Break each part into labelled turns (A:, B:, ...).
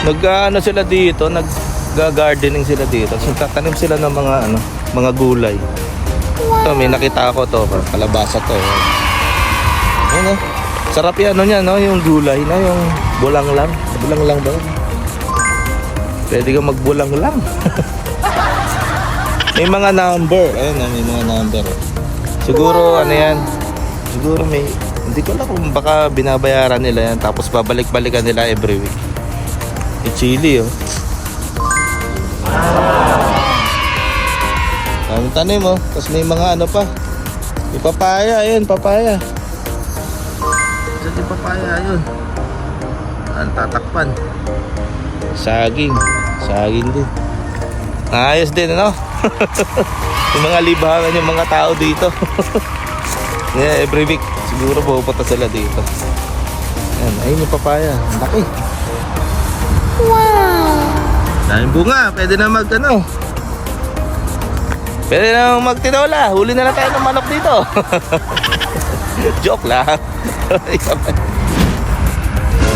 A: Nag-ano sila dito, nag-gardening sila dito. So, tatanim sila ng mga ano, mga gulay. Ito, may nakita ako to, kalabasa to. Ano? Sarap 'yan ano niya, no, yung gulay na yung bulang lang. Bulang lang daw. Pwede kang magbulang lang. May mga number, ayun, may mga number. Siguro ano 'yan? Siguro may, hindi ko alam kung baka binabayaran nila yan tapos babalik-balikan nila every week. Chili, oh. Ang tanim, oh. Tapos may mga ano pa. May papaya, ayun, papaya. Yung papaya, ayun. Ang tatakpan. Saging. Saging din. Ayos din, ano? Yung mga libangan yung mga tao dito. Yeah, every week siguro pupunta sila dito. Ayan, ayun yung papaya. Ang laki. Wow! Daming bunga, pwede na mag ano. Pwede na magtinola. Huli na lang tayo ng manok dito. Joke lang.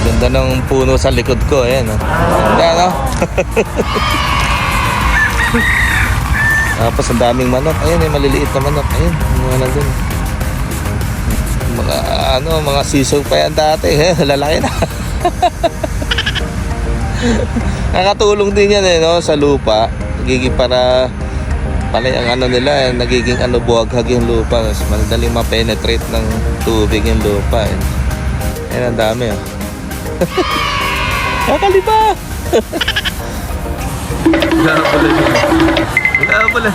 A: Ganda ng puno sa likod ko. Ayan, oh. Ayan, oh. Tapos ang daming manok. Ayan, yung maliliit na manok. Ayan, mga nandun. Mga ano, mga sisog pa yan dati. Lalaki na. Nakatulong din yan, eh, no, sa lupa. Nagiging para ang ano nila, nagiging ano, buwaghag yung lupa. Mas madaling ma-penetrate ng tubig yung lupa, eh. Ayan, ang dami, oh. Nakaliba. Naghahabulan yun. Naghahabulan.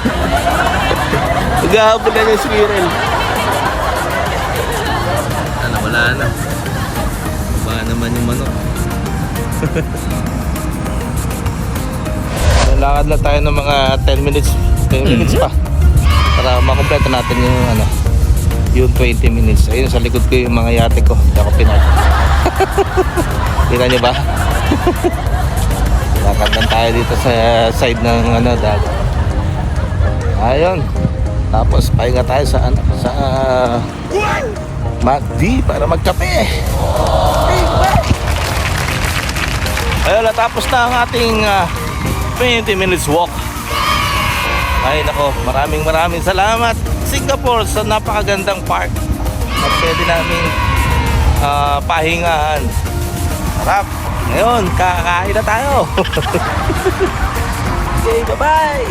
A: Naghahabulan yung squirrel. Ano, wala na. Baka naman yung manok. Lakad na tayo ng mga 10 minutes pa para makumpleto natin yung ano, yung 20 minutes. Ayun, sa likod ko yung mga yate ko. Hindi ako pinag. Kita nyo ba? Lakad lang tayo dito sa side ng ano, dagat. Ayun. Tapos pahinga tayo sa ano, sa McD para magkape. Ayun, natapos na ang ating 20 minutes walk. Ay nako, maraming salamat Singapore sa napakagandang park na pwede namin pahingahan. Sarap. Ngayon, kakain na tayo. Okay, bye-bye.